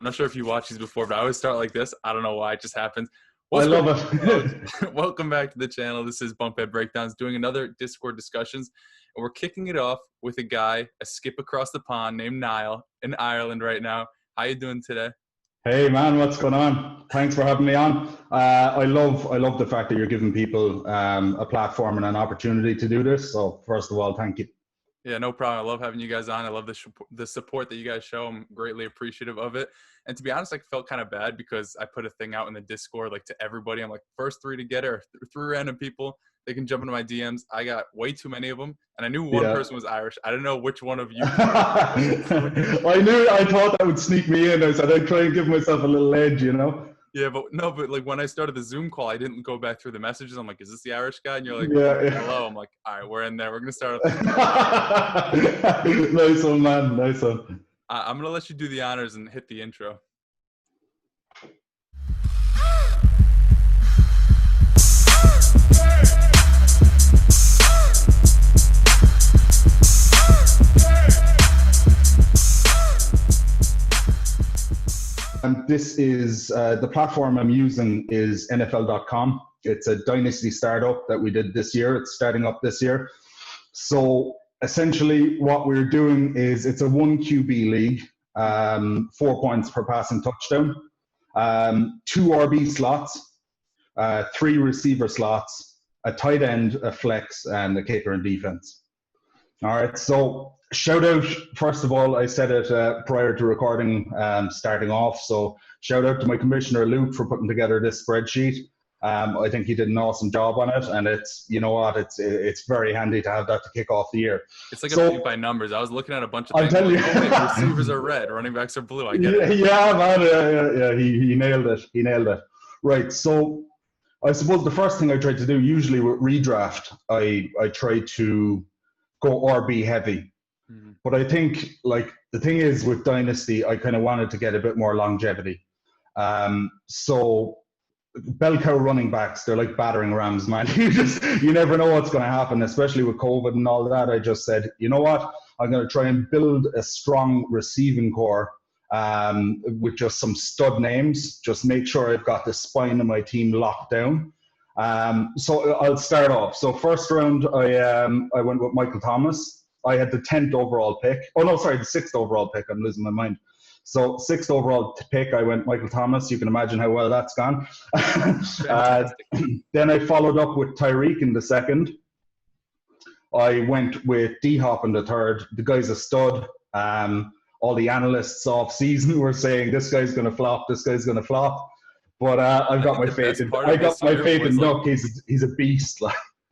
I'm not sure if you watched these before, but I always start like this. I don't know why. It just happens. I love it. Welcome back to the channel. This is Bunkbed Breakdowns, doing another Discord discussions. And we're kicking it off with a guy, a skip across the pond named Niall in Ireland right now. How you doing today? Hey man, what's going on? Thanks for having me on. I love the fact that you're giving people a platform and an opportunity to do this. So first of all, thank you. Yeah, no problem. I love having you guys on. I love the support that you guys show. I'm greatly appreciative of it. And to be honest, I felt kind of bad because I put a thing out in the Discord, like to everybody. I'm like, first three to get it, or three random people. They can jump into my DMs. I got way too many of them. And I knew one person was Irish. I didn't know which one of you. I thought that would sneak me in. I said, I'd try and give myself a little edge, you know? Yeah, but like when I started the Zoom call, I didn't go back through the messages. I'm like, is this the Irish guy? And you're like, hello. I'm like, all right, we're in there. We're going to start. Nice one, man. Nice one. I'm going to let you do the honors and hit the intro. This is the platform I'm using is NFL.com. It's a Dynasty startup that we did this year. It's starting up this year. So essentially what we're doing is it's a 1 QB league, 4 points per passing touchdown, 2 RB slots, 3 receiver slots, a tight end, a flex, and a kicker and defense. All right, so shout out, first of all, I said it prior to recording, starting off, so shout out to my commissioner, Luke, for putting together this spreadsheet. I think he did an awesome job on it, and it's, you know what, it's very handy to have that to kick off the year. It's like a paint by numbers. I was looking at a bunch of things. I'll tell you. Receivers are red, running backs are blue. I get it. Yeah, man, yeah, he nailed it. He nailed it. Right, so I suppose the first thing I try to do, usually with redraft, I try to go RB heavy. Mm-hmm. But I think, like, the thing is with Dynasty, I kind of wanted to get a bit more longevity. So bell cow running backs, they're like battering rams, man. You never know what's going to happen, especially with COVID and all that. I just said, you know what? I'm going to try and build a strong receiving core with just some stud names. Just make sure I've got the spine of my team locked down. So I'll start off. So first round, I went with Michael Thomas. I had the 10th overall pick. Oh, no, sorry, the 6th overall pick. I'm losing my mind. So 6th overall pick, I went Michael Thomas. You can imagine how well that's gone. Then I followed up with Tyreek in the 2nd. I went with D-Hop in the 3rd. The guy's a stud. All the analysts off season were saying, this guy's going to flop, this guy's going to flop. But I've got my faith in Duck. He's a beast.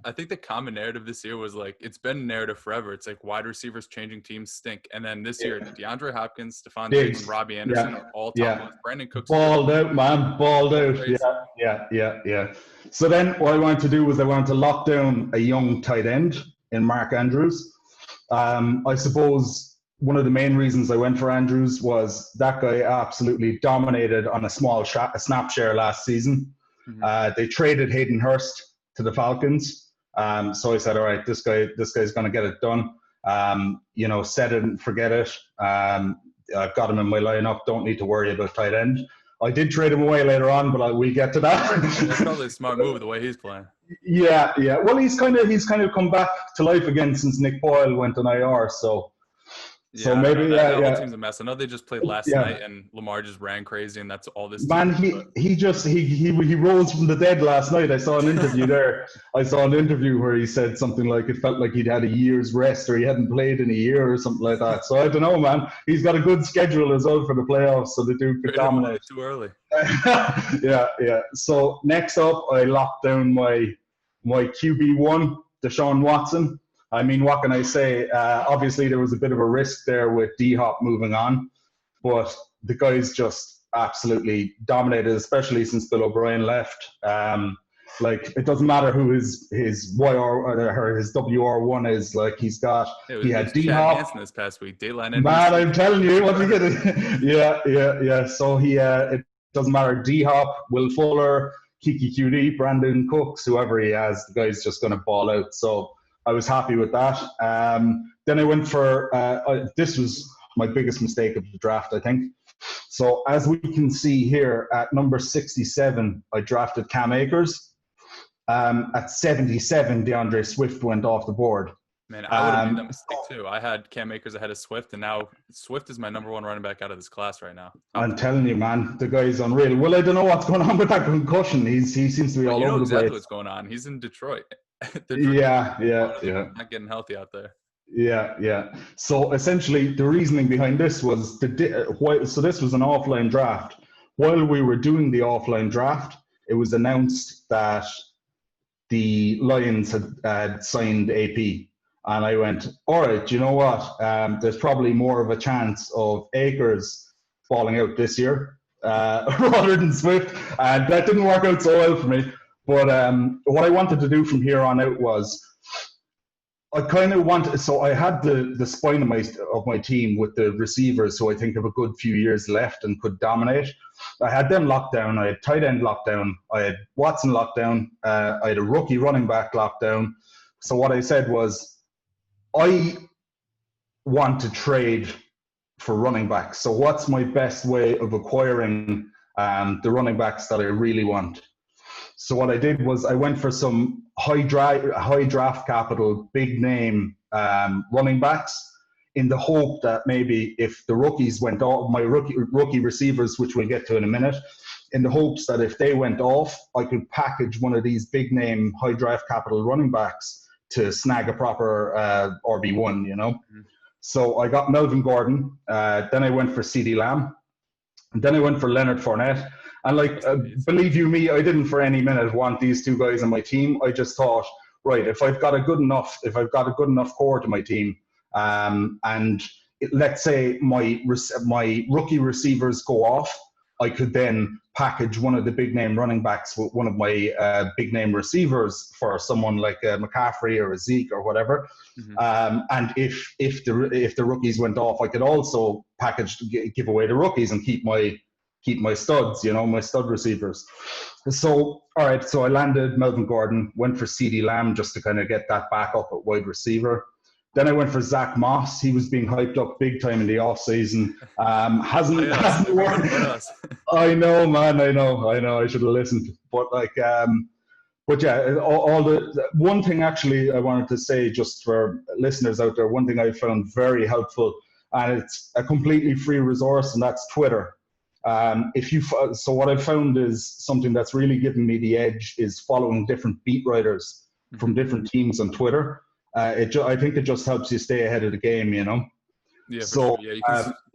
I think the common narrative this year was like, it's been narrative forever. It's like wide receivers changing teams stink. And then this year, DeAndre Hopkins, Stephon Diggs, and Robbie Anderson are all top ones. Brandon Cooks. Balled out, man. Balled out. Yeah. So then what I wanted to do was I wanted to lock down a young tight end in Mark Andrews. I suppose one of the main reasons I went for Andrews was that guy absolutely dominated on a small snap share last season. Mm-hmm. They traded Hayden Hurst to the Falcons. So I said, all right, this guy's going to get it done. Set it and forget it. I've got him in my lineup. Don't need to worry about tight end. I did trade him away later on, but we'll get to that. That's probably a smart move the way he's playing. Yeah. Well, he's kind of come back to life again since Nick Boyle went on IR. So maybe that team's a mess. I know they just played last night, and Lamar just ran crazy, and that's all this. Man, he rose from the dead last night. I saw an interview there. I saw an interview where he said something like it felt like he'd had a year's rest, or he hadn't played in a year, or something like that. So I don't know, man. He's got a good schedule as well for the playoffs, so the dude could dominate. Too early. Yeah. So next up, I locked down my QB1, Deshaun Watson. I mean, what can I say? Obviously, there was a bit of a risk there with D-Hop moving on, but the guy's just absolutely dominated, especially since Bill O'Brien left. It doesn't matter who his YR or his WR1 is. Like, he had D-Hop this past week. Dayline. Man, I'm telling you, what did he get? Yeah. So it doesn't matter. D-Hop, Will Fuller, Kiki QD, Brandon Cooks, whoever he has, the guy's just going to ball out. So I was happy with that. Then I went for, this was my biggest mistake of the draft, I think. So as we can see here at number 67, I drafted Cam Akers. At 77, DeAndre Swift went off the board. Man, I would have made that mistake too. I had Cam Akers ahead of Swift, and now Swift is my number one running back out of this class right now. I'm telling you, man, the guy's unreal. Well, I don't know what's going on with that concussion. He seems to be all over the place. You know exactly what's going on. He's in Detroit. Yeah. Not getting healthy out there. Yeah. So essentially, the reasoning behind this was so this was an offline draft. While we were doing the offline draft, it was announced that the Lions had signed AP. And I went, all right, you know what? There's probably more of a chance of Akers falling out this year rather than Swift. And that didn't work out so well for me. But what I wanted to do from here on out was I kind of wanted, so I had the spine of my team with the receivers who I think have a good few years left and could dominate. I had them locked down. I had tight end locked down. I had Watson locked down. I had a rookie running back locked down. So what I said was, I want to trade for running backs. So what's my best way of acquiring the running backs that I really want? So what I did was I went for some high draft capital, big name running backs in the hope that maybe if the rookies went off, my rookie receivers, which we'll get to in a minute, in the hopes that if they went off, I could package one of these big name high draft capital running backs to snag a proper RB1, you know. Mm-hmm. So I got Melvin Gordon. Then I went for CeeDee Lamb. And then I went for Leonard Fournette. And believe you me, I didn't for any minute want these two guys on my team. I just thought, right, if I've got a good enough core to my team, let's say my rookie receivers go off, I could then package one of the big name running backs with one of my big name receivers for someone like a McCaffrey or a Zeke or whatever. Mm-hmm. And if the rookies went off, I could also give away the rookies and keep my studs, you know, my stud receivers. So all right, so I landed Melvin Gordon, went for CeeDee Lamb just to kind of get that back up at wide receiver. Then I went for Zach Moss. He was being hyped up big time in the off season. Hasn't worked. I know, man. I know. I should have listened. But yeah. All the one thing actually I wanted to say just for listeners out there. One thing I found very helpful, and it's a completely free resource, and that's Twitter. So what I've found is something that's really given me the edge is following different beat writers from different teams on Twitter. I think it just helps you stay ahead of the game, you know. Yeah, so sure. Yeah, you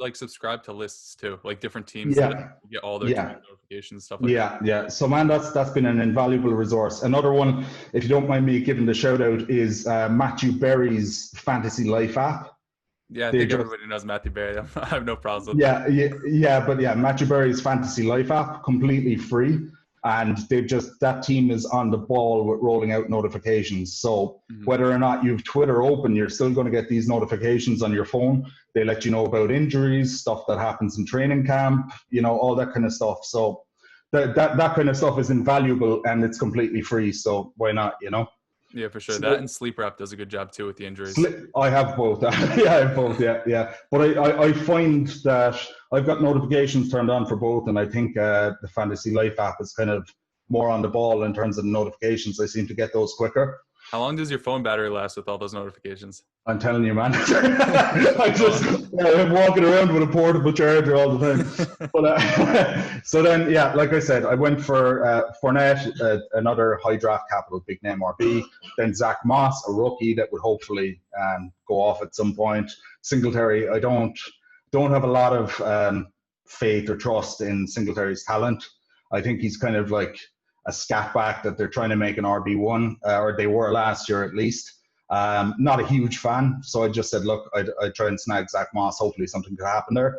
can subscribe to lists too, like different teams. Yeah, that get all their notifications, stuff like that. Yeah. So man, that's been an invaluable resource. Another one, if you don't mind me giving the shout out, is Matthew Berry's Fantasy Life app. Yeah, I think everybody knows Matthew Berry. I have no problems with that. But Matthew Berry's Fantasy Life app, completely free. And that team is on the ball with rolling out notifications. So whether or not you've Twitter open, you're still going to get these notifications on your phone. They let you know about injuries, stuff that happens in training camp, you know, all that kind of stuff. So that kind of stuff is invaluable and it's completely free. So why not, you know? Yeah, for sure. So that and Sleep Wrap does a good job too with the injuries. I have both. I have both. Yeah. But I find that I've got notifications turned on for both, and I think the Fantasy Life app is kind of more on the ball in terms of notifications. I seem to get those quicker. How long does your phone battery last with all those notifications? I'm telling you, man. I'm walking around with a portable charger all the time. But so then, like I said, I went for Fournette, another high draft capital, big name RB. Then Zach Moss, a rookie that would hopefully go off at some point. Singletary, I don't have a lot of faith or trust in Singletary's talent. I think he's kind of like a scat back that they're trying to make an RB1, or they were last year at least. Not a huge fan, so I just said, look, I'd try and snag Zach Moss. Hopefully something could happen there.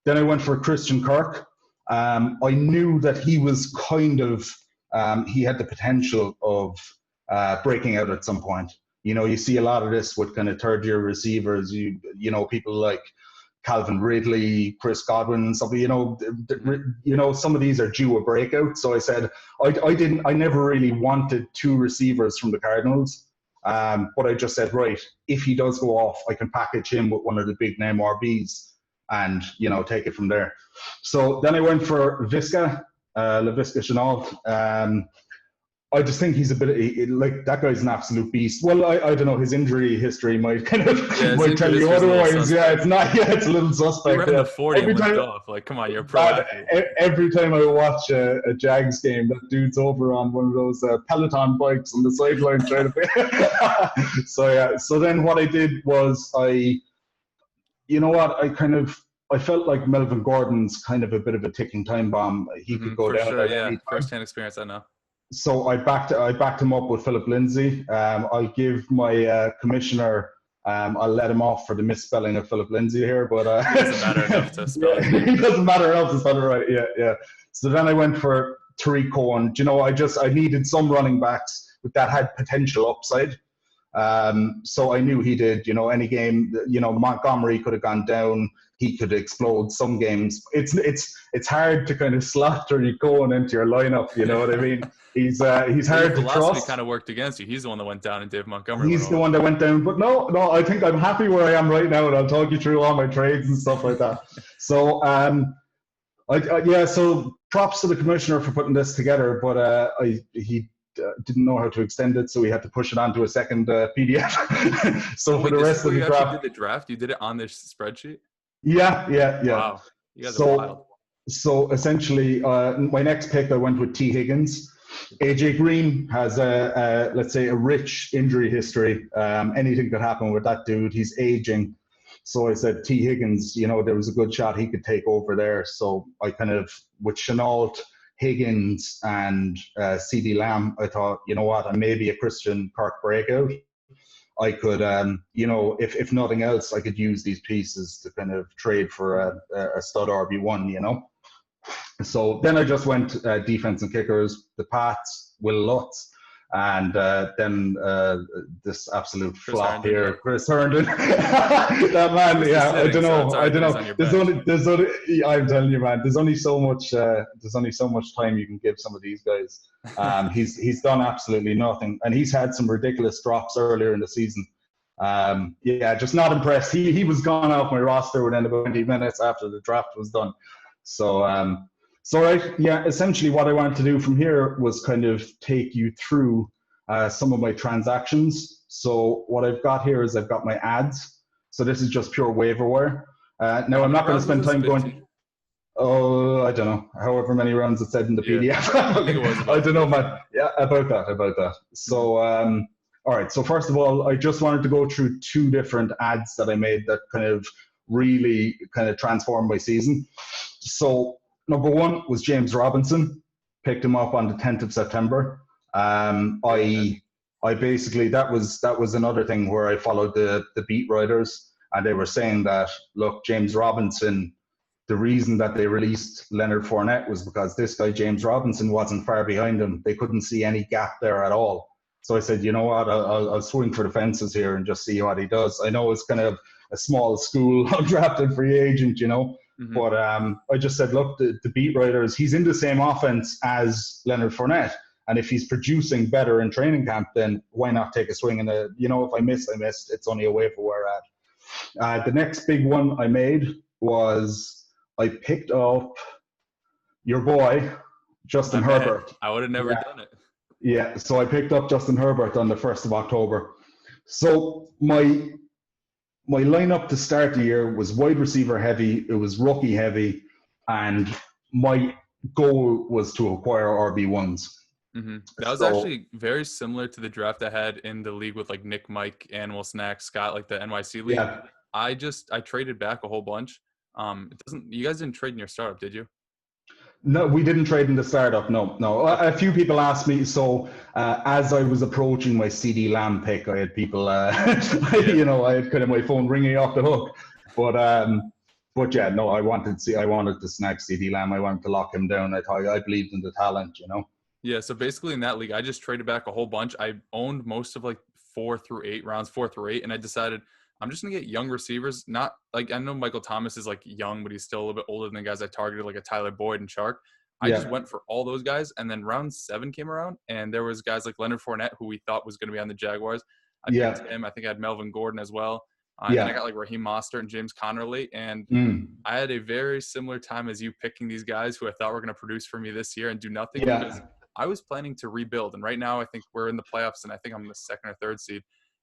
Then I went for Christian Kirk. I knew that he was kind of, he had the potential of breaking out at some point. You know, you see a lot of this with kind of third-year receivers. You know, people like Calvin Ridley, Chris Godwin, some of these are due a breakout. So I said I never really wanted two receivers from the Cardinals, but I just said, right, if he does go off, I can package him with one of the big name RBs and, take it from there. So then I went for Visca, LaVisca Chenault. I just think he's a bit like that guy's an absolute beast. Well, I don't know, his injury history might kind of might tell you otherwise. Yeah, it's not. Yeah, it's a little suspect. You ran the 40 and limped off. Like, come on, you're a pro athlete. Every time I watch a Jags game, that dude's over on one of those Peloton bikes on the sideline trying to. So then what I did was I felt like Melvin Gordon's kind of a bit of a ticking time bomb. He could go down. Sure, yeah. First-hand experience, I know. So I backed him up with Philip Lindsay. I'll give my commissioner. I'll let him off for the misspelling of Philip Lindsay here, but it doesn't matter enough to spell it. It doesn't matter enough to spell it right. Yeah. So then I went for Tariq Cohen. I needed some running backs that had potential upside. So I knew he did. Any game. Montgomery could have gone down. He could explode some games. It's hard to kind of slot Tariq Cohen into your lineup. You know what I mean? He's hard to trust. Kind of worked against you. He's the one that went down, and Dave Montgomery. He's the one that went down. But no, I think I'm happy where I am right now, and I'll talk you through all my trades and stuff like that. So, so props to the commissioner for putting this together. But he didn't know how to extend it, so we had to push it onto a second PDF. So for the rest of the draft, did the draft, you did it on this spreadsheet. Yeah. Wow, you guys are wild. So essentially, my next pick, I went with T. Higgins. AJ Green has let's say a rich injury history. Anything could happen with that dude. He's aging. So I said T. Higgins, there was a good shot he could take over there. So I kind of, with Chenault, Higgins, and CD Lamb, I thought, and maybe a Christian Kirk breakout. I could, if nothing else, I could use these pieces to kind of trade for a stud RB1, So then I just went defense and kickers, the Pats, Will Lutz, and then this absolute flop here, Chris Herndon. That man, yeah, I don't know. There's only, I'm telling you, man, there's only so much time you can give some of these guys. He's done absolutely nothing, and he's had some ridiculous drops earlier in the season. Just not impressed. He was gone off my roster within about 20 minutes after the draft was done. Essentially what I wanted to do from here was kind of take you through some of my transactions. So what I've got here is I've got my ads. So this is just pure waiver wire. Now I'm not going to spend time going. Oh, I don't know. However many rounds it said in the PDF. I don't know, man. Yeah, about that. So, all right. So first of all, I just wanted to go through two different ads that I made that kind of really kind of transformed my season. So number one was James Robinson. Picked him up on the 10th of September. I basically, that was another thing where I followed the beat writers, and they were saying that, look, James Robinson, the reason that they released Leonard Fournette was because this guy, James Robinson, wasn't far behind him. They couldn't see any gap there at all. So I said, you know what, I'll swing for the fences here and just see what he does. I know it's kind of a small school undrafted free agent, Mm-hmm. But I just said, look, the beat writers, he's in the same offense as Leonard Fournette. And if he's producing better in training camp, then why not take a swing? And, if I missed, I missed. It's only a waiver wire ad. The next big one I made was I picked up your boy, Justin Herbert. I would have never done it. Yeah, so I picked up Justin Herbert on the 1st of October. So my lineup to start the year was wide receiver heavy, it was rookie heavy, and my goal was to acquire RB1s. Mm-hmm. That was actually very similar to the draft I had in the league with like Nick, Mike, Animal Snack, Scott, like the NYC league. Yeah. I traded back a whole bunch. You guys didn't trade in your startup, did you? No, we didn't trade in the startup. No. A few people asked me. So as I was approaching my CD Lamb pick, I had people, I had kind of my phone ringing off the hook. But yeah, no, I wanted to snag CD Lamb. I wanted to lock him down. I believed in the talent, Yeah. So basically in that league, I just traded back a whole bunch. I owned most of like 4 through 8, and I decided I'm just going to get young receivers. Not like, I know Michael Thomas is like young, but he's still a little bit older than the guys I targeted, like a Tyler Boyd and Chark. I just went for all those guys. And then round 7 came around, and there was guys like Leonard Fournette, who we thought was going to be on the Jaguars. I picked him. I think I had Melvin Gordon as well. And then I got like Raheem Mostert and James Connerly. And I had a very similar time as you picking these guys who I thought were going to produce for me this year and do nothing because I was planning to rebuild. And right now I think we're in the playoffs and I think I'm the 2nd or 3rd seed.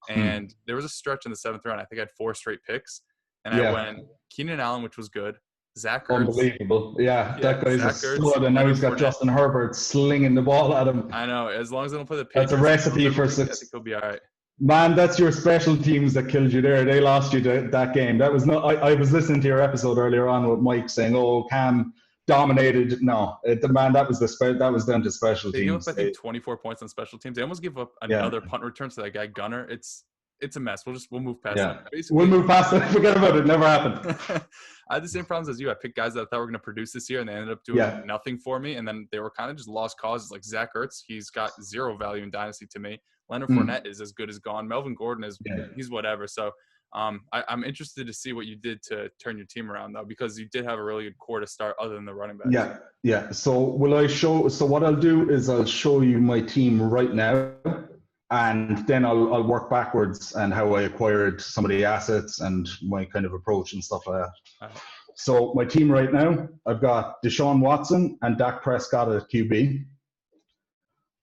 And there was a stretch in the 7th round. I think I had 4 straight picks. And I went Keenan Allen, which was good. Zach Ertz. Unbelievable. Yeah, that guy's a stud, and now he's got Justin Herbert slinging the ball at him. I know. As long as I don't play the Patriots, that's a recipe for success. I think he'll be all right. Man, that's your special teams that killed you there. They lost you that game. That was not. I was listening to your episode earlier on with Mike saying, "Oh, Cam dominated." No, man, that was down to special teams. They gave up, I think, 24 points on special teams. They almost gave up another punt return to that guy Gunner. It's a mess. We'll move past that. We'll move past it. Forget about it. Never happened. I had the same problems as you. I picked guys that I thought were going to produce this year, and they ended up doing nothing for me. And then they were kind of just lost causes. Like Zach Ertz, he's got 0 value in Dynasty to me. Leonard Fournette is as good as gone. Melvin Gordon he's whatever. So I'm interested to see what you did to turn your team around, though, because you did have a really good core to start other than the running backs. Yeah. So what I'll do is I'll show you my team right now. And then I'll work backwards and how I acquired some of the assets and my kind of approach and stuff like that. Right. So my team right now, I've got Deshaun Watson and Dak Prescott at QB.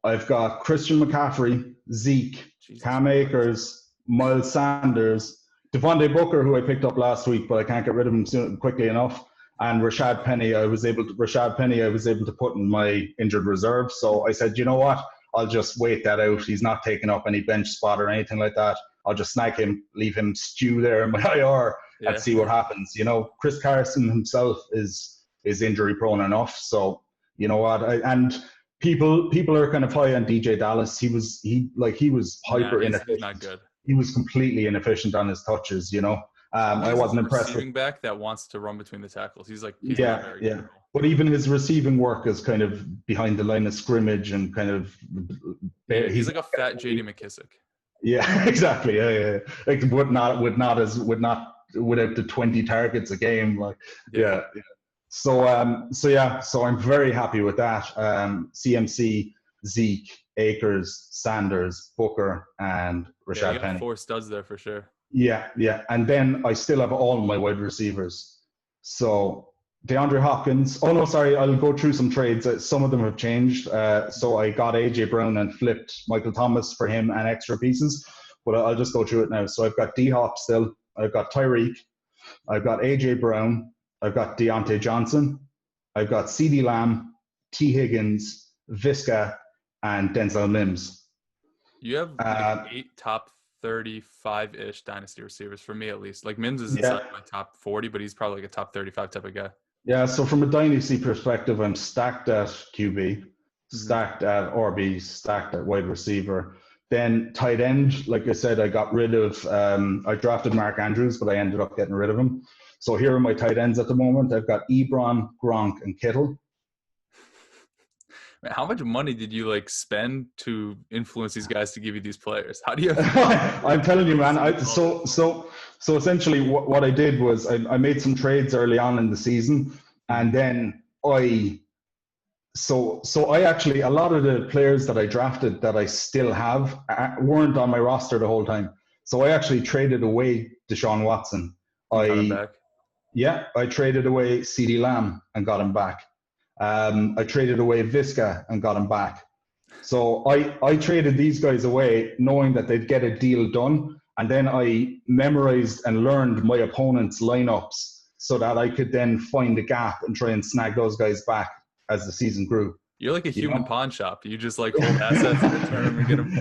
I've got Christian McCaffrey, Zeke, Cam Akers, Miles Sanders, Devontae Booker, who I picked up last week, but I can't get rid of him quickly enough. And Rashad Penny, I was able to put in my injured reserve. So I said, you know what? I'll just wait that out. He's not taking up any bench spot or anything like that. I'll just snag him, leave him stew there in my IR and see what happens. You know, Chris Carson himself is injury prone enough. So, you know what? And people are kind of high on DJ Dallas. He was hyper inefficient. He's not good. He was completely inefficient on his touches, you know. I wasn't impressed with receiving back that wants to run between the tackles. He's not very good. But even his receiving work is kind of behind the line of scrimmage and kind of. He's like a fat J.D. McKissick. Yeah, exactly. Yeah. Like without the 20 targets a game, like So I'm very happy with that. CMC, Zeke, Akers, Sanders, Booker, and Rashad Penny. 4 studs there for sure. Yeah. And then I still have all my wide receivers. So DeAndre Hopkins. Oh, no, sorry. I'll go through some trades. Some of them have changed. So I got A.J. Brown and flipped Michael Thomas for him and extra pieces. But I'll just go through it now. So I've got D-Hop still. I've got Tyreek. I've got A.J. Brown. I've got Deontay Johnson. I've got CeeDee Lamb, T. Higgins, Visca, and Denzel Mims. You have like 8 top 35-ish dynasty receivers for me, at least. Like Mims is inside my top 40, but he's probably like a top 35 type of guy. Yeah, so from a dynasty perspective, I'm stacked at QB, stacked at RB, stacked at wide receiver. Then tight end, like I said, I got rid of, I drafted Mark Andrews, but I ended up getting rid of him. So here are my tight ends at the moment. I've got Ebron, Gronk, and Kittle. Man, how much money did you like spend to influence these guys to give you these players? How do you? I'm telling you, man. So essentially, what I did was I made some trades early on in the season, and then I actually a lot of the players that I drafted that I still have weren't on my roster the whole time. So I actually traded away Deshaun Watson. I traded away CeeDee Lamb and got him back. I traded away Visca and got him back. So I traded these guys away knowing that they'd get a deal done. And then I memorized and learned my opponent's lineups so that I could then find a gap and try and snag those guys back as the season grew. You're like a human pawn shop. You just like hold assets and return them and get them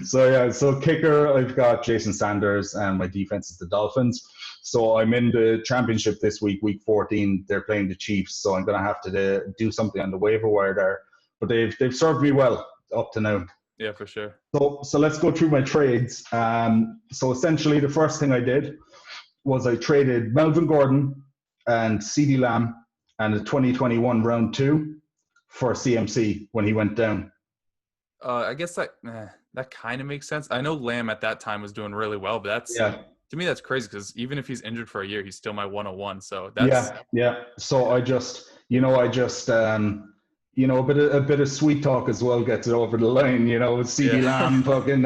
more. So kicker, I've got Jason Sanders, and my defense is the Dolphins. So I'm in the championship this week, week 14. They're playing the Chiefs, so I'm going to have to do something on the waiver wire there. But they've served me well up to now. Yeah, for sure. So let's go through my trades. So essentially, the first thing I did was I traded Melvin Gordon and CeeDee Lamb and the 2021 round 2 for CMC when he went down. I guess that kind of makes sense. I know Lamb at that time was doing really well, but to me that's crazy because even if he's injured for a year, he's still my 101. So that's So I just a bit of sweet talk as well gets it over the line. CeeDee Yeah. Lamb, fucking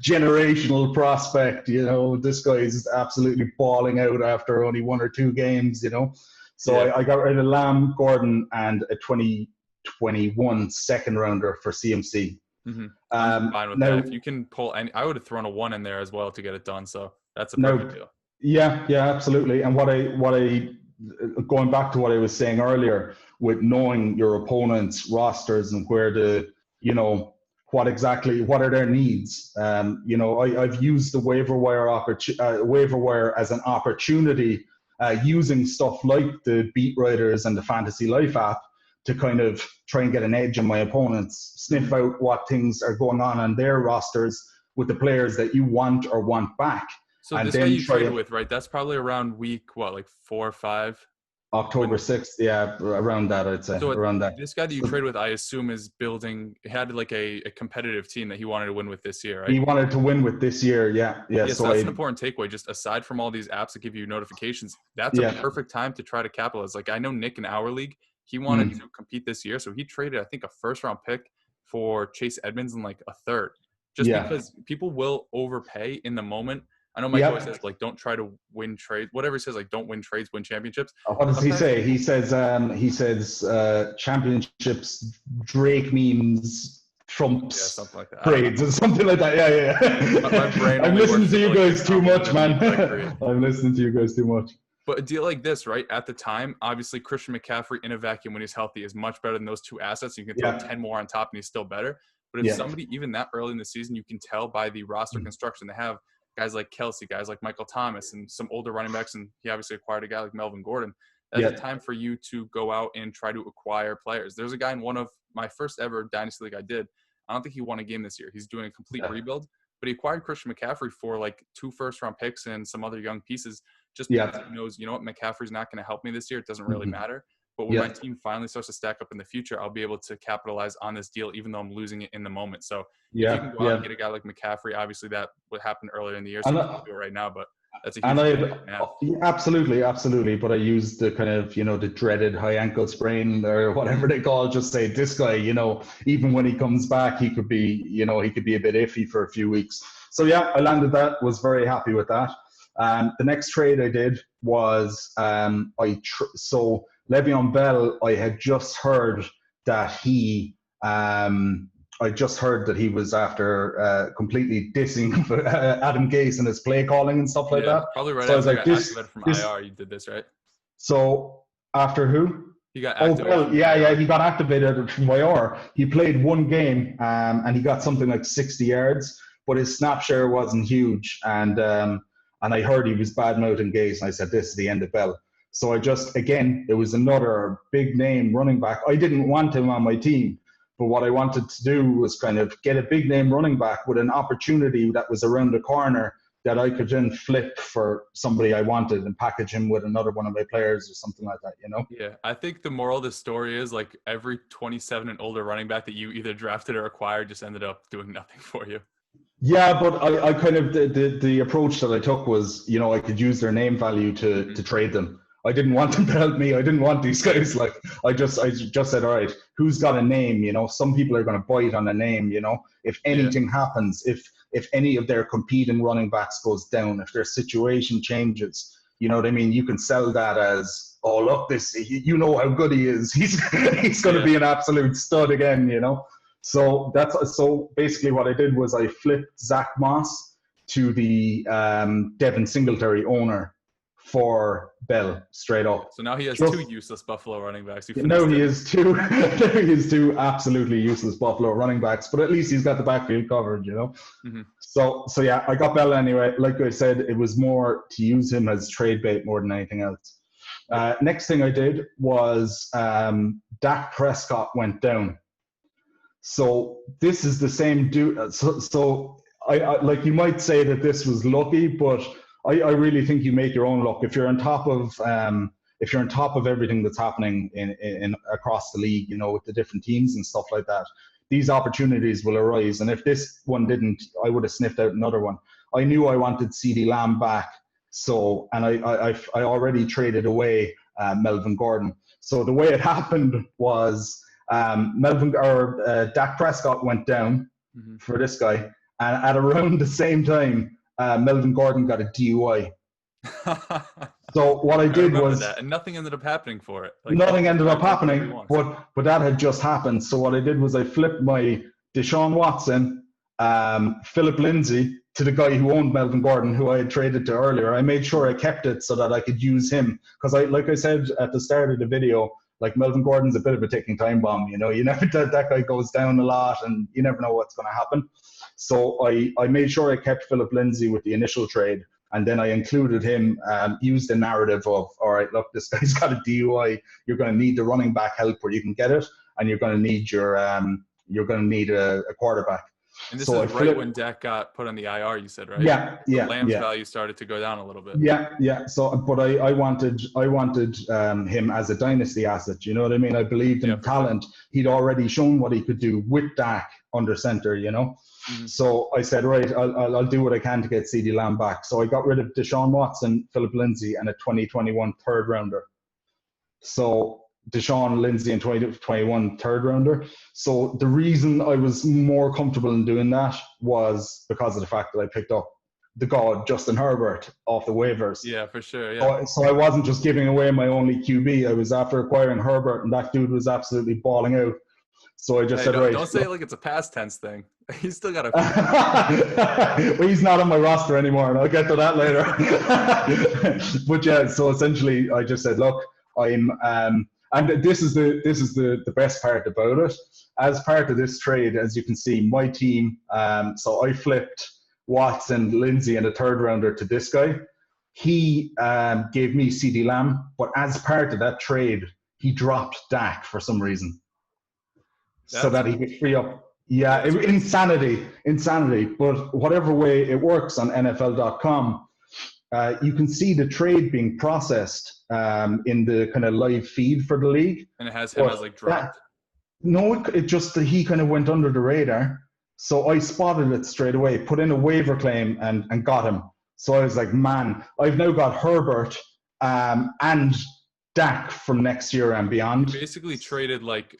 generational prospect. This guy is absolutely balling out after only 1 or 2 games. So Yeah. I got rid of Lamb, Gordon, and a 2021 second rounder for CMC. Hmm. I'm fine with that. Now, If you can pull any, I would have thrown a 1 in there as well to get it done. So that's a now, perfect deal. yeah, absolutely. And what I going back to what I was saying earlier, with knowing your opponent's rosters and where what are their needs. I've used the waiver wire as an opportunity, using stuff like the Beat Writers and the Fantasy Life app to kind of try and get an edge on my opponents, sniff out what things are going on their rosters with the players that you want or want back. So And this guy then you try traded it with, right? That's probably around week, what, like 4 or 5? October When 6th, yeah, around that, I'd say, so around that. this guy that you So traded with, I assume, is building, had like a competitive team that he wanted to win with this year, right? he wanted to win with this year, yeah. Yeah, so So that's an important takeaway. Just aside from all these apps that give you notifications, that's a yeah, perfect time to try to capitalize. Like I know Nick in our league, he wanted mm, to compete this year, so he traded, I think, a first round pick for Chase Edmonds and like a third, just yeah, because people will overpay in the moment. I know Mike always yeah. says like, don't try to win trades. Whatever he says, like, don't win trades, win championships. What does he Sometimes, say? He says championships, Drake memes, yeah, trumps something like that. I don't know. trades, or something like that. My Yeah. brain I'm only listening works to with you like the guys too much, complicated man. memes I create. I'm listening to you guys too much. But a deal like this, right, at the time, obviously Christian McCaffrey in a vacuum when he's healthy is much better than those two assets. You can throw Yeah, 10 more on top and he's still better. But if yeah, somebody, even that early in the season, you can tell by the roster construction, they have guys like Kelsey, guys like Michael Thomas, and some older running backs. And he obviously acquired a guy like Melvin Gordon. That's a yeah, time for you to go out and try to acquire players. There's a guy in one of my first ever Dynasty League I did. I don't think he won a game this year. He's doing a complete yeah, rebuild. But he acquired Christian McCaffrey for like 2 first-round picks and some other young pieces just because yeah, he knows, you know what, McCaffrey's not going to help me this year. It doesn't really mhm, matter. But when my yeah, team finally starts to stack up in the future, I'll be able to capitalize on this deal, even though I'm losing it in the moment. So if you can yeah, go out and yeah. get a guy like McCaffrey, obviously that would happen earlier in the year, so And you I, can't do it right now, but that's a And huge I, advantage you can have. yeah, absolutely. But I used the kind of, the dreaded high ankle sprain or whatever Mhm. they call it. Just say this guy, even when he comes back, he could be, he could be a bit iffy for a few weeks. So yeah, I landed that. Was very happy with that. The next trade I did was so Le'Veon Bell. I just heard that he was after completely dissing Adam Gase and his play calling and stuff like Yeah, that. probably right So I was after you like, got activated from this. IR, you did this, right? So after who? He got Oh, activated Bell. from the Yeah. IR. He got activated from IR. He played one game, and he got something like 60 yards, but his snap share wasn't huge. And I heard he was bad mouthing Gase, and I said, this is the end of Bell. So it was another big name running back. I didn't want him on my team. But what I wanted to do was kind of get a big name running back with an opportunity that was around the corner that I could then flip for somebody I wanted and package him with another one of my players or something like that. Yeah, I think the moral of the story is like every 27 and older running back that you either drafted or acquired just ended up doing nothing for you. Yeah, but I kind of the approach that I took was, I could use their name value to Hmm. trade them. I didn't want them to help me. I didn't want these guys. Like I just said, all right, who's got a name? Some people are going to bite on a name. If Yeah, anything happens, if any of their competing running backs goes down, if their situation changes, you know what I mean. You can sell that as, oh look, this, you know how good he is. He's going to yeah. be an absolute stud again. So basically what I did was I flipped Zach Moss to the Devin Singletary owner for Bell straight up. So now he has 2 Just useless Buffalo running backs. You no, finessed he him. is two. He is two absolutely useless Buffalo running backs, but at least he's got the backfield covered. Hmm. So yeah, I got Bell anyway. Like I said, it was more to use him as trade bait more than anything else. Yep. Next thing I did was Dak Prescott went down. So this is the same dude. So I like, you might say that this was lucky, but I really think you make your own luck if you're on top of everything that's happening in across the league, with the different teams and stuff like that. These opportunities will arise, and if this one didn't, I would have sniffed out another one. I knew I wanted CeeDee Lamb back, and I already traded away Melvin Gordon. So the way it happened was, Dak Prescott went down for this guy, and at around the same time, Melvin Gordon got a DUI. So what I did was that, and nothing ended up happening for it. Like, nothing ended up happening, but that had just happened. So what I did was I flipped my Deshaun Watson, Philip Lindsay to the guy who owned Melvin Gordon, who I had traded to earlier. I made sure I kept it so that I could use him because, like I said at the start of the video, like Melvin Gordon's a bit of a ticking time bomb. You know, you never that guy goes down a lot, and you never know what's going to happen. So I made sure I kept Philip Lindsay with the initial trade. And then I included him, used the narrative of, all right, look, this guy's got a DUI. You're going to need the running back help where you can get it, and you're going to need a quarterback. And this is right when Dak got put on the IR, you said, right? Yeah, yeah. Lamb's value started to go down a little bit. Yeah. So, but I wanted him as a dynasty asset. You know what I mean? I believed in talent. He'd already shown what he could do with Dak under center. You know. Mm-hmm. So I said, right, I'll do what I can to get CeeDee Lamb back. So I got rid of Deshaun Watson, Philip Lindsay, and a 2021 third rounder. So Deshaun, Lindsay, and 2021 third rounder. So the reason I was more comfortable in doing that was because of the fact that I picked up the god Justin Herbert off the waivers. Yeah, for sure. Yeah. So I wasn't just giving away my only QB. I was after acquiring Herbert, and that dude was absolutely balling out. So I just said, right. Don't say it like it's a past tense thing. He's still got a. Well, he's not on my roster anymore, and I'll get to that later. But yeah, so essentially, I just said, look, I'm, and this is the best part about it. As part of this trade, as you can see, my team. So I flipped Watson, Lindsay, and a third rounder to this guy. He gave me CeeDee Lamb, but as part of that trade, he dropped Dak for some reason. So that he could free up. Yeah, insanity. But whatever way it works on NFL.com, you can see the trade being processed in the kind of live feed for the league. And it has him as like dropped. No, it just that he kind of went under the radar. So I spotted it straight away, put in a waiver claim and got him. So I was like, man, I've now got Herbert and Dak from next year and beyond. You basically traded like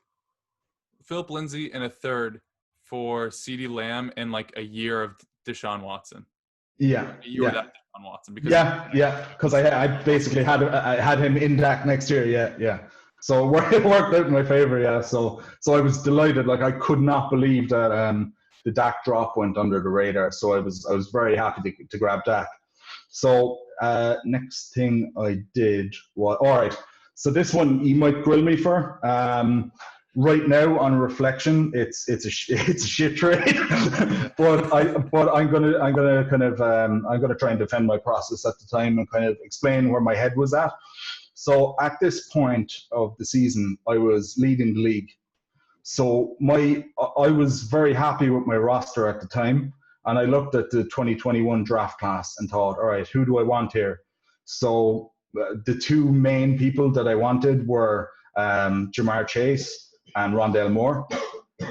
Philip Lindsay and a third for CeeDee Lamb and like a year of Deshaun Watson. Yeah. A year without Deshaun Watson. Because I basically had him in Dak next year. Yeah. So it worked out in my favor. Yeah. So I was delighted. Like I could not believe that the Dak drop went under the radar. So I was very happy to grab Dak. So next thing I did was, all right. So this one you might grill me for. Right now, on reflection, it's a shit trade, but I'm gonna try and defend my process at the time and kind of explain where my head was at. So at this point of the season, I was leading the league. So I was very happy with my roster at the time, and I looked at the 2021 draft class and thought, all right, who do I want here? So the two main people that I wanted were Jamar Chase and Rondale Moore,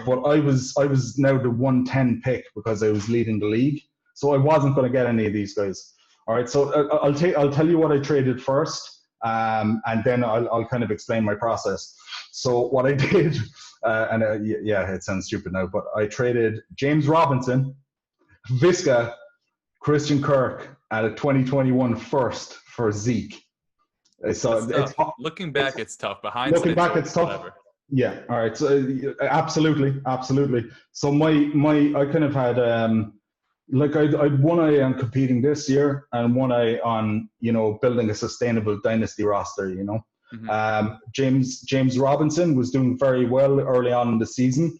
but I was now the 110 pick because I was leading the league, so I wasn't going to get any of these guys. All right, so I'll tell you what I traded first, and then I'll kind of explain my process. So what I did, it sounds stupid now, but I traded James Robinson, Visca, Christian Kirk, and a 2021 first for Zeke. So it's looking back, it's tough. Looking back, it's tough. Whatever. Yeah. All right. So absolutely. So I kind of had I'd one eye on competing this year and one eye on building a sustainable dynasty roster. Mm-hmm. James Robinson was doing very well early on in the season,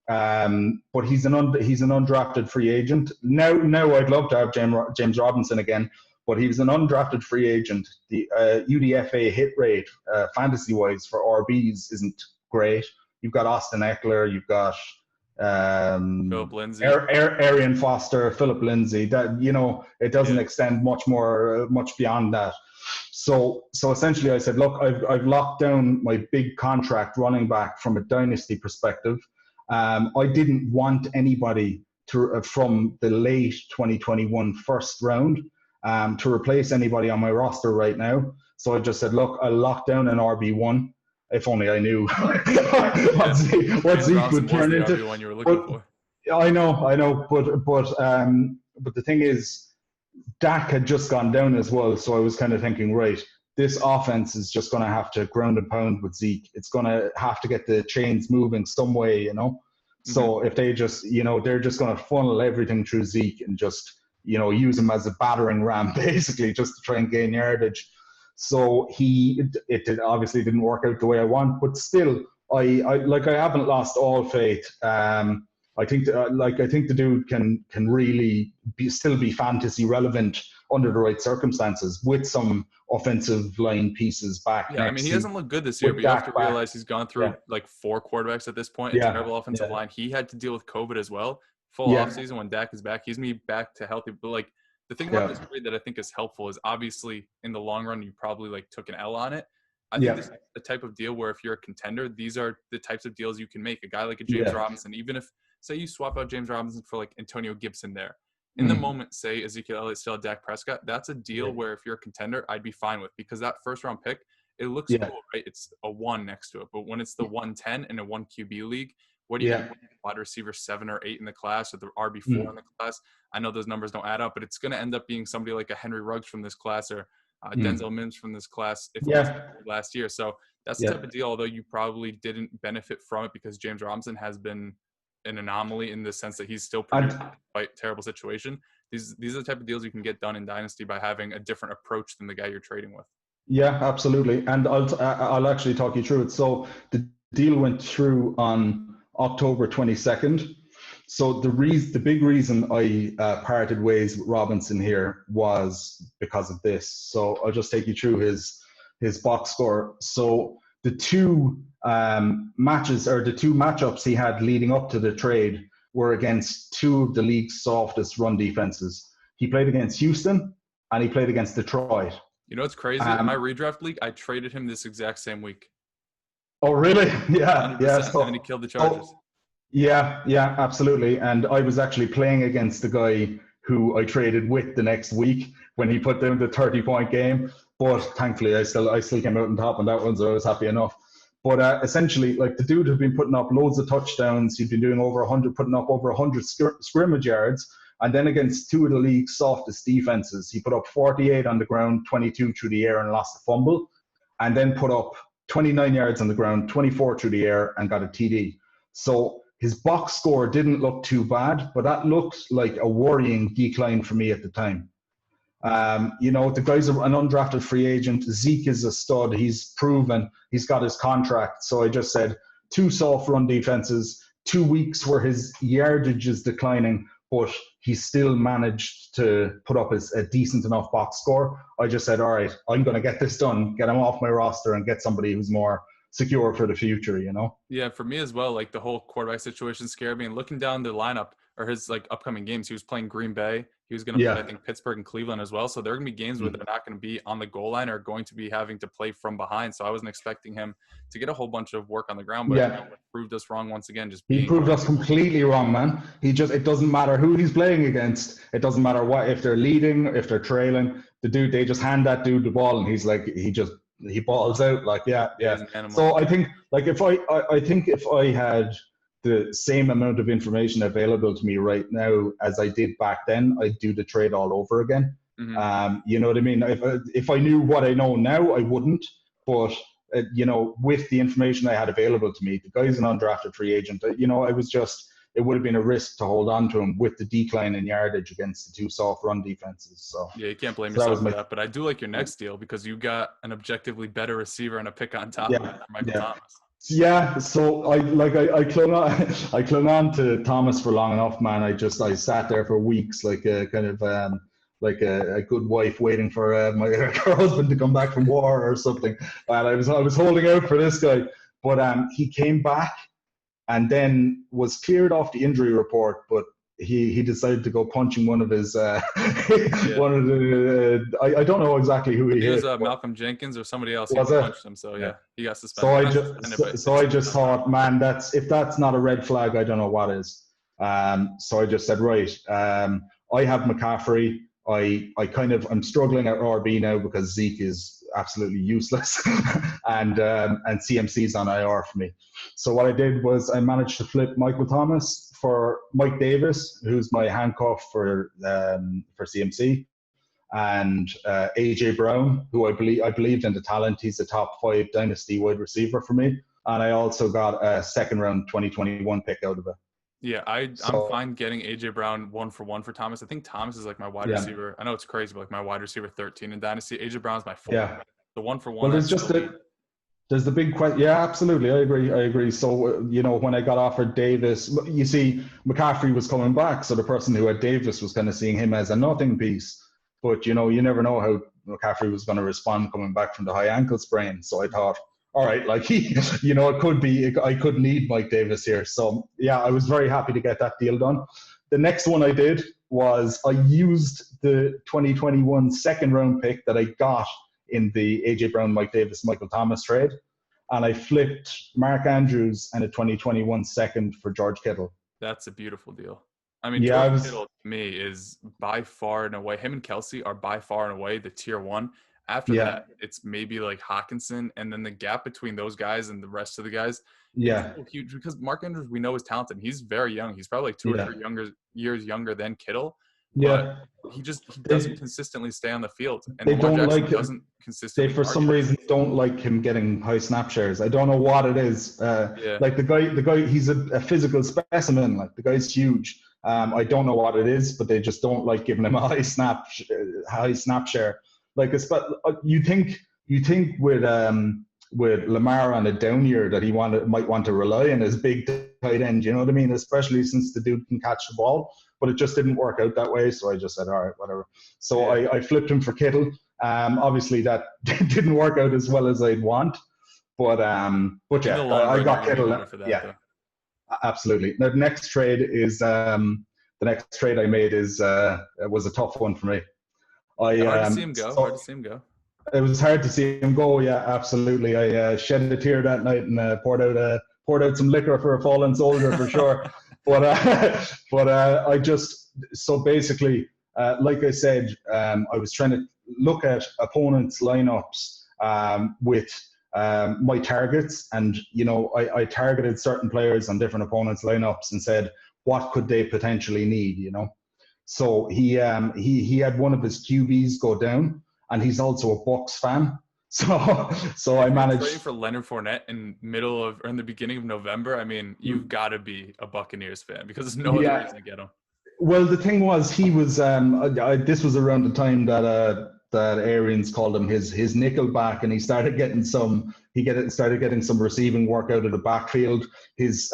but he's an undrafted free agent. Now I'd love to have James Robinson again. But he was an undrafted free agent. The UDFA hit rate, fantasy-wise, for RBs isn't great. You've got Austin Eckler, you've got Philip Lindsay, Arian Foster, Philip Lindsay. That it doesn't extend much beyond that. So essentially, I said, look, I've locked down my big contract running back from a dynasty perspective. I didn't want anybody from the late 2021 first round. To replace anybody on my roster right now. So I just said, look, I'll lock down an RB1 if only I knew what Zeke would turn into. RB1 you were looking for. I know, but the thing is, Dak had just gone down as well, so I was kind of thinking, right, this offense is just going to have to ground and pound with Zeke. It's going to have to get the chains moving some way, you know. So if they just, they're just going to funnel everything through Zeke and just, use him as a battering ram, basically, just to try and gain yardage. So it obviously didn't work out the way I want, but still, I haven't lost all faith. I think the dude can really still be fantasy relevant under the right circumstances with some offensive line pieces back. Yeah, I mean, he hasn't looked good this year, but you have to realize he's gone through like 4 quarterbacks at this point, a terrible offensive line. He had to deal with COVID as well. Full offseason when Dak is back, he's going to be back to healthy. But like the thing about this trade that I think is helpful is obviously in the long run, you probably like took an L on it. I think this is the type of deal where if you're a contender, these are the types of deals you can make. A guy like a James Robinson, even if say you swap out James Robinson for like Antonio Gibson there. In the moment, say Ezekiel Elliott still had Dak Prescott, that's a deal where if you're a contender, I'd be fine with, because that first round pick, it looks cool, right? It's a 1 next to it. But when it's the 110 in a 1 QB league, what do you get? Wide receiver 7 or 8 in the class, or the RB4 in the class? I know those numbers don't add up, but it's going to end up being somebody like a Henry Ruggs from this class, or Denzel Mims from this class if it was last year. So that's the type of deal, although you probably didn't benefit from it because James Robinson has been an anomaly in the sense that he's still producing despite terrible situation. These are the type of deals you can get done in Dynasty by having a different approach than the guy you're trading with. Yeah, absolutely. And I'll actually talk you through it. So the deal went through on October 22nd. So the big reason I parted ways with Robinson here was because of this. So I'll just take you through his box score. So the two matchups he had leading up to the trade were against 2 of the league's softest run defenses. He played against Houston and he played against Detroit. You know what's crazy? In my redraft league, I traded him this exact same week. Oh, really? Yeah. So, and then he killed the Chargers. Yeah, absolutely. And I was actually playing against the guy who I traded with the next week when he put down the 30-point game. But thankfully, I still came out on top on that one, so I was happy enough. But essentially, like, the dude had been putting up loads of touchdowns. He'd been doing putting up over 100 scrimmage yards. And then against 2 of the league's softest defenses, he put up 48 on the ground, 22 through the air and lost a fumble. And then put up 29 yards on the ground, 24 through the air and got a TD. So his box score didn't look too bad, but that looked like a worrying decline for me at the time. The guy's an undrafted free agent. Zeke is a stud. He's proven. He's got his contract. So I just said 2 soft run defenses, 2 weeks where his yardage is declining, but he still managed to put up a decent enough box score. I just said, all right, I'm going to get this done, get him off my roster and get somebody who's more secure for the future, Yeah, for me as well, like the whole quarterback situation scared me. And looking down the lineup or his like upcoming games, he was playing Green Bay. He was going to play, I think, Pittsburgh and Cleveland as well. So there are going to be games where they're not going to be on the goal line or going to be having to play from behind. So I wasn't expecting him to get a whole bunch of work on the ground, but it proved us wrong once again. He proved us completely wrong, man. It doesn't matter who he's playing against. It doesn't matter if they're leading, if they're trailing. They just hand that dude the ball and he's like, he balls out like, So I think like if I had the same amount of information available to me right now as I did back then, I'd do the trade all over again. You know what I mean? If I knew what I know now, I wouldn't. But with the information I had available to me, the guy's an undrafted free agent. It would have been a risk to hold on to him with the decline in yardage against the 2 soft run defenses. So yeah, you can't blame yourself for that. But I do like your next deal because you got an objectively better receiver and a pick on top of Michael Thomas. Yeah, so I clung on to Thomas for long enough, man. I sat there for weeks like a kind of like a good wife waiting for her husband to come back from war or something. And I was holding out for this guy, but he came back and then was cleared off the injury report, but he decided to go punching one of his one of the I don't know exactly who he is. He was Malcolm Jenkins or somebody else who punched him. So he got suspended. So I just thought, man, if that's not a red flag, I don't know what is. So I just said, right, I have McCaffrey. I'm struggling at RB now because Zeke is absolutely useless, and CMC's on IR for me. So what I did was I managed to flip Michael Thomas for Mike Davis, who's my handcuff for CMC, and AJ Brown, who I believed in the talent. He's a top 5 dynasty wide receiver for me, and I also got a second round 2021 pick out of it. Yeah, I'm fine getting AJ Brown 1-for-1 for Thomas. I think Thomas is like my wide receiver. I know it's crazy, but like my wide receiver 13 in Dynasty. AJ Brown's my 4. Yeah. The 1-for-1. Well, there's the big question. Yeah, absolutely. I agree. So, when I got offered Davis, you see, McCaffrey was coming back. So the person who had Davis was kind of seeing him as a nothing piece. But, you never know how McCaffrey was going to respond coming back from the high ankle sprain. So I thought, all right, like it could be, I could need Mike Davis here. So yeah, I was very happy to get that deal done. The next one I did was I used the 2021 second round pick that I got in the AJ Brown, Mike Davis, Michael Thomas trade. And I flipped Mark Andrews and a 2021 second for George Kittle. That's a beautiful deal. I mean, George Kittle to me is by far and away, him and Kelsey are by far and away the tier 1. After that, it's maybe like Hawkinson, and then the gap between those guys and the rest of the guys is huge because Mark Andrews, we know, is talented. He's very young. He's probably like 2 or 3 years younger than Kittle. But he doesn't consistently stay on the field. And they don't like doesn't consistently. They for some reason don't like him getting high snap shares. I don't know what it is. Like the guy, he's a physical specimen. Like the guy's huge. I don't know what it is, but they just don't like giving him a high snap share. Like you think with Lamar on a down year that he might want to rely on his big tight end. You know what I mean? Especially since the dude can catch the ball, but it just didn't work out that way. So I just said, all right, whatever. So I flipped him for Kittle. Obviously that didn't work out as well as I'd want, but yeah, I got Kittle. Absolutely. Now the next trade I made was a tough one for me. Hard to see him go. It was hard to see him go. Yeah, absolutely. I shed a tear that night and poured out some liquor for a fallen soldier for sure. But I just, so basically, like I said, I was trying to look at opponents' lineups with my targets, and I targeted certain players on different opponents' lineups and said, what could they potentially need? So he had one of his QBs go down, and he's also a Bucs fan. So I managed trading for Leonard Fournette in the beginning of November. I mean, you've got to be a Buccaneers fan because there's no other reason to get him. Well, the thing was, he was. This was around the time that Arians called him his nickel back, and he started getting some. Started getting some receiving work out of the backfield. His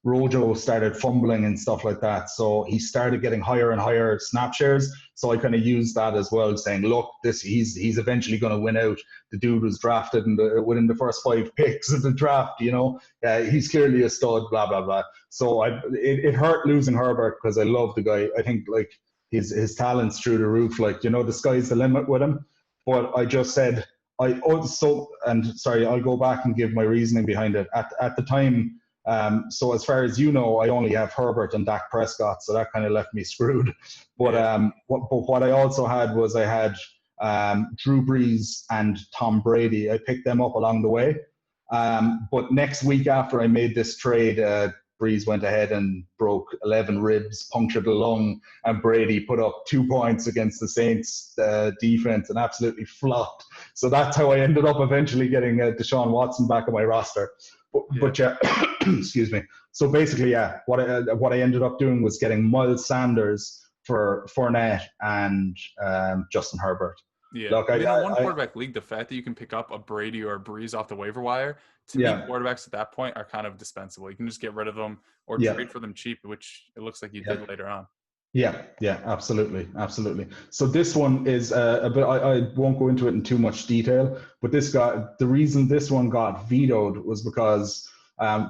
Rojo started fumbling and stuff like that. So he started getting higher and higher snap shares. So I kind of used that as well, saying, look, he's eventually going to win out. The dude was drafted within the first 5 picks of the draft, he's clearly a stud, blah, blah, blah. So it hurt losing Herbert because I love the guy. I think like his talent's through the roof. Like, the sky's the limit with him. But I just said, I'll go back and give my reasoning behind it. At the time, so as far as I only have Herbert and Dak Prescott, so that kind of left me screwed. But what I also had was I had Drew Brees and Tom Brady. I picked them up along the way. But next week after I made this trade, Brees went ahead and broke 11 ribs, punctured a lung, and Brady put up 2 points against the Saints defense and absolutely flopped. So that's how I ended up eventually getting Deshaun Watson back on my roster. But excuse me. So basically, what I ended up doing was getting Miles Sanders for Fournette and Justin Herbert. Yeah, look, in a one-quarterback league, the fact that you can pick up a Brady or a Breeze off the waiver wire, to me, quarterbacks at that point are kind of dispensable. You can just get rid of them or trade for them cheap, which it looks like you did later on. Yeah, absolutely. So this one is a bit. I won't go into it in too much detail, but the reason this one got vetoed was because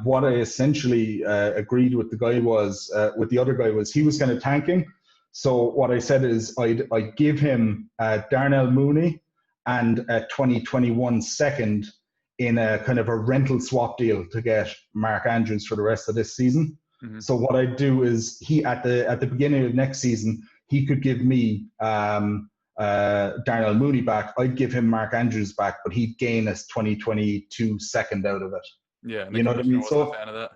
what I essentially agreed with the other guy was he was kind of tanking. So what I said is I'd give him Darnell Mooney and a 2021 second in a kind of a rental swap deal to get Mark Andrews for the rest of this season. Mm-hmm. So what I do is he at the beginning of next season he could give me Darnell Mooney back, I'd give him Mark Andrews back, but he'd gain his 2022 second out of it. Yeah, and the You know what I commissioner mean? wasn't a So fan of that.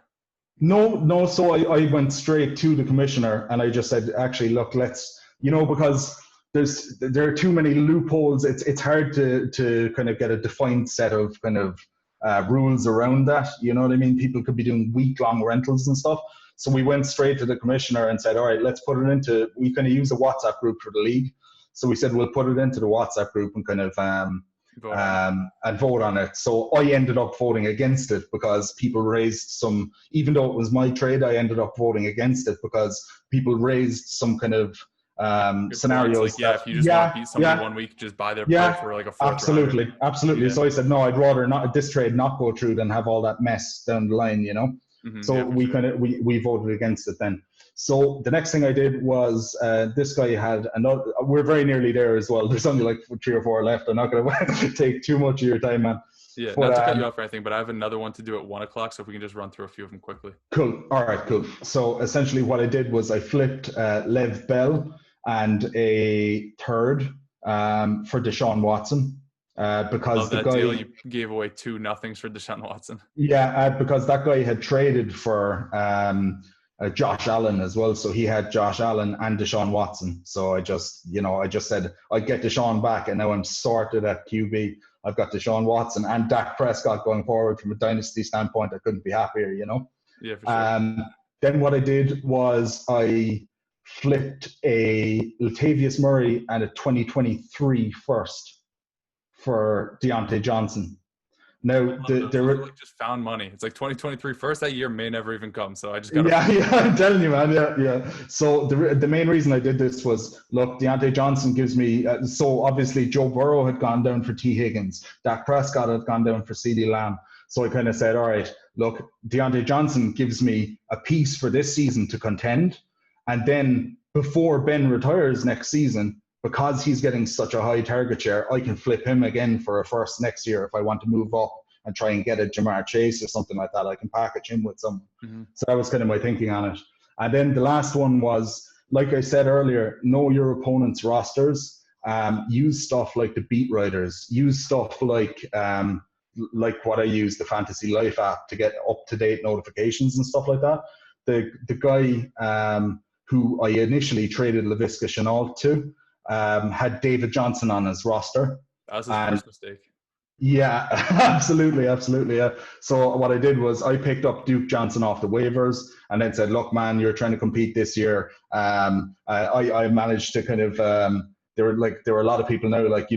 no. So I went straight to the commissioner and I just said, actually, look, let's, because there are too many loopholes. It's hard to kind of get a defined set of kind of rules around that. You know what I mean? People could be doing week-long rentals and stuff. So we went straight to the commissioner and said, all right, let's put it into, we kind of use a WhatsApp group for the league. So we said, we'll put it into the WhatsApp group and kind of vote on it. So I ended up voting against it because people raised some, even though it was my trade, I ended up voting against it because people raised some kind of scenarios. Like, if you just want to beat somebody 1 week, just buy their play for like a fourth absolutely. Yeah. So I said, no, I'd rather not this trade not go through than have all that mess down the line, Mm-hmm. So we voted against it then. So the next thing I did was this guy had another. We're very nearly there as well. There's only like 3 or 4 left. I'm not going to take too much of your time, man. Yeah, not to cut you off or anything, but I have another one to do at 1 o'clock, so if we can just run through a few of them quickly. Cool. All right, cool. So essentially what I did was I flipped Lev Bell and a third for Deshaun Watson. Because the guy deal, you gave away 2-0 for Deshaun Watson. Yeah, because that guy had traded for Josh Allen as well, so he had Josh Allen and Deshaun Watson. So I just said I'd get Deshaun back, and now I'm sorted at QB. I've got Deshaun Watson and Dak Prescott going forward from a dynasty standpoint. I couldn't be happier, Yeah, for sure. Then what I did was I flipped a Latavius Murray and a 2023 first for Deontay Johnson. Now, there were like just found money. It's like 2023 first. That year may never even come. So I just got I'm telling you, man. Yeah. So the main reason I did this was, look, Deontay Johnson gives me. So obviously Joe Burrow had gone down for T. Higgins. Dak Prescott had gone down for CeeDee Lamb. So I kind of said, all right, look, Deontay Johnson gives me a piece for this season to contend, and then before Ben retires next season, because he's getting such a high target share, I can flip him again for a first next year if I want to move up and try and get a Jamar Chase or something like that. I can package him with someone. Mm-hmm. So that was kind of my thinking on it. And then the last one was, like I said earlier, know your opponent's rosters. Use stuff like the beat writers. Use stuff like what I use, the Fantasy Life app, to get up-to-date notifications and stuff like that. The guy who I initially traded Laviska Shenault to, had David Johnson on his roster. That was his first mistake. Yeah, absolutely. Yeah. So what I did was I picked up Duke Johnson off the waivers and then said, look, man, you're trying to compete this year. I managed to kind of there were a lot of people now, like,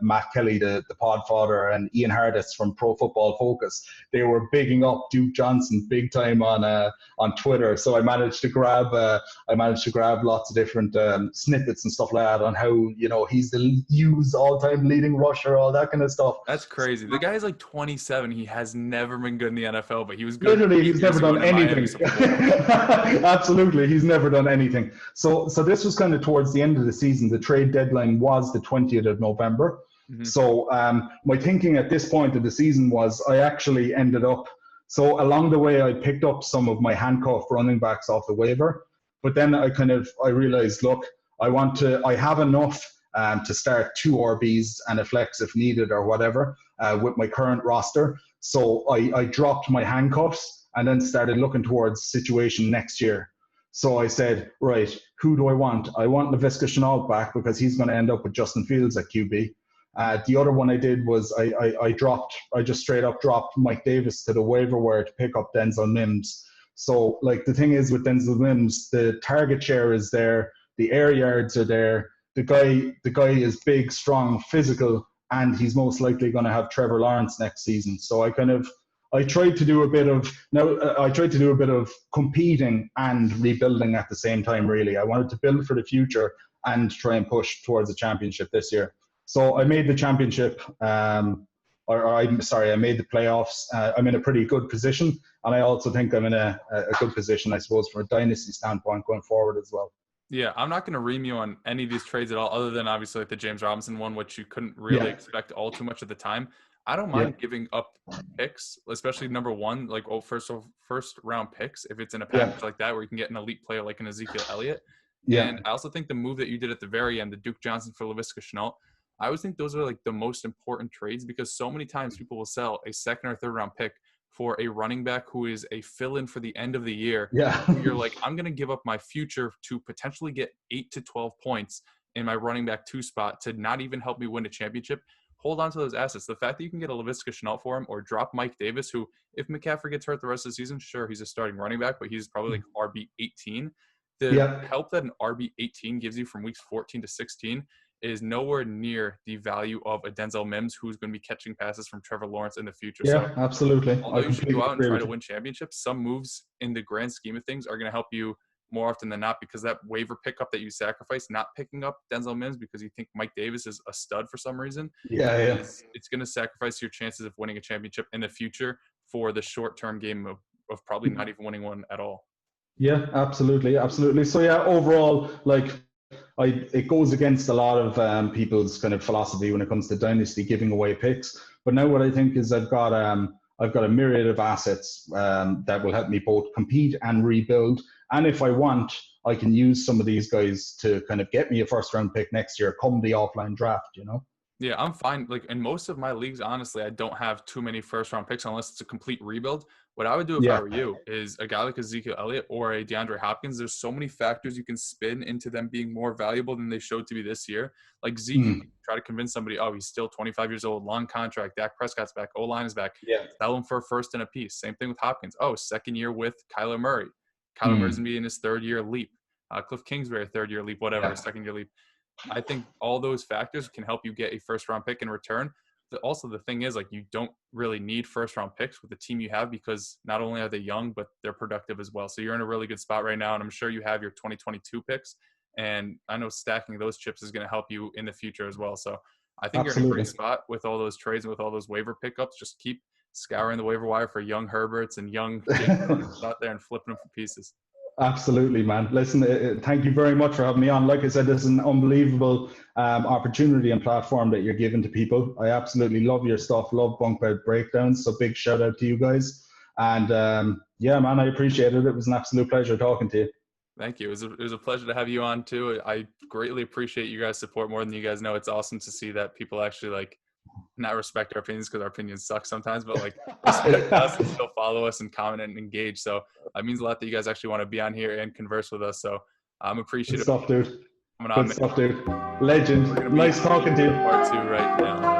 Matt Kelly, the Podfather, and Ian Hardis from Pro Football Focus. They were bigging up Duke Johnson big time on Twitter. So I managed to grab lots of different snippets and stuff like that on how he's the U's all-time leading rusher, all that kind of stuff. That's crazy. The guy is like 27. He has never been good in the NFL, but he was good. Literally, he's never done anything. Absolutely, he's never done anything. So this was kind of towards the end of the season. The trade deadline was the 20th of November. Mm-hmm. So my thinking at this point of the season was I actually ended up, so along the way I picked up some of my handcuff running backs off the waiver, but then I realized, look, I have enough to start 2 RBs and a flex if needed or whatever with my current roster. So I dropped my handcuffs and then started looking towards situation next year. So I said, right, who do I want? I want Laviska Shenault back because he's going to end up with Justin Fields at QB. The other one I did was I just straight up dropped Mike Davis to the waiver wire to pick up Denzel Mims. So like the thing is with Denzel Mims, the target share is there, the air yards are there. The guy is big, strong, physical, and he's most likely going to have Trevor Lawrence next season. So I tried to do a bit of competing and rebuilding at the same time, really. I wanted to build for the future and try and push towards a championship this year. So I made the championship, I made the playoffs. I'm in a pretty good position, and I also think I'm in a good position, I suppose, from a dynasty standpoint going forward as well. Yeah, I'm not going to ream you on any of these trades at all, other than obviously like the James Robinson one, which you couldn't really expect all too much at the time. I don't mind giving up picks, especially number one, like first round picks, if it's in a package like that where you can get an elite player like an Ezekiel Elliott. Yeah. And I also think the move that you did at the very end, the Duke Johnson for Laviska Shenault, I always think those are like the most important trades, because so many times people will sell a second or third round pick for a running back who is a fill-in for the end of the year. Yeah. Who you're like, I'm going to give up my future to potentially get 8 to 12 points in my running back 2 spot to not even help me win a championship. Hold on to those assets. The fact that you can get a Laviska Shenault for him, or drop Mike Davis, who, if McCaffrey gets hurt the rest of the season, sure, he's a starting running back, but he's probably like RB 18. The Yeah. help that an RB 18 gives you from weeks 14 to 16 is nowhere near the value of a Denzel Mims, who's going to be catching passes from Trevor Lawrence in the future. Yeah, So absolutely. although I you should go completely out and agree try with to you. win championships, some moves in the grand scheme of things are going to help you more often than not, because that waiver pickup that you sacrifice, not picking up Denzel Mims because you think Mike Davis is a stud for some reason, Yeah, yeah. it's going to sacrifice your chances of winning a championship in the future for the short-term game of probably not even winning one at all. Yeah, absolutely, absolutely. So yeah, overall, like it goes against a lot of people's kind of philosophy when it comes to Dynasty, giving away picks. But now what I think is I've got a myriad of assets that will help me both compete and rebuild. And if I want, I can use some of these guys to kind of get me a first round pick next year, come the offline draft, you know? Yeah, I'm fine. Like in most of my leagues, honestly, I don't have too many first round picks unless it's a complete rebuild. What I would do if I Yeah. were you is a guy like Ezekiel Elliott or a DeAndre Hopkins. There's so many factors you can spin into them being more valuable than they showed to be this year. Like Zeke, you can try to convince somebody, oh, he's still 25 years old, long contract. Dak Prescott's back. O-line is back. Yeah. Sell him for a first and a piece. Same thing with Hopkins. Oh, second year with Kyler Murray. Kyler Murray's going to be in his third year leap. Cliff Kingsbury, third year leap, whatever, second year leap. I think all those factors can help you get a first round pick in return. But also the thing is, like, you don't really need first round picks with the team you have, because not only are they young, but they're productive as well. So you're in a really good spot right now. And I'm sure you have your 2022 picks. And I know stacking those chips is going to help you in the future as well. So I think you're in a great spot with all those trades and with all those waiver pickups. Just keep scouring the waiver wire for young Herberts and young James out there and flipping them for pieces. Absolutely, man. Listen, thank you very much for having me on. Like I said, this is an unbelievable opportunity and platform that you're giving to people. I absolutely love your stuff, love Bunkbed breakdowns. So big shout out to you guys. And yeah, man, I appreciate it. It was an absolute pleasure talking to you. Thank you. It was a pleasure to have you on too. I greatly appreciate you guys' support more than you guys know. It's awesome to see that people actually like not respect our opinions, because our opinions suck sometimes, but like respect us and still follow us and comment and engage. So it means a lot that you guys actually want to be on here and converse with us. So I'm appreciative. Good stuff, dude. Coming on, Good stuff, dude. Legend. Nice talking to you. Part 2 right now.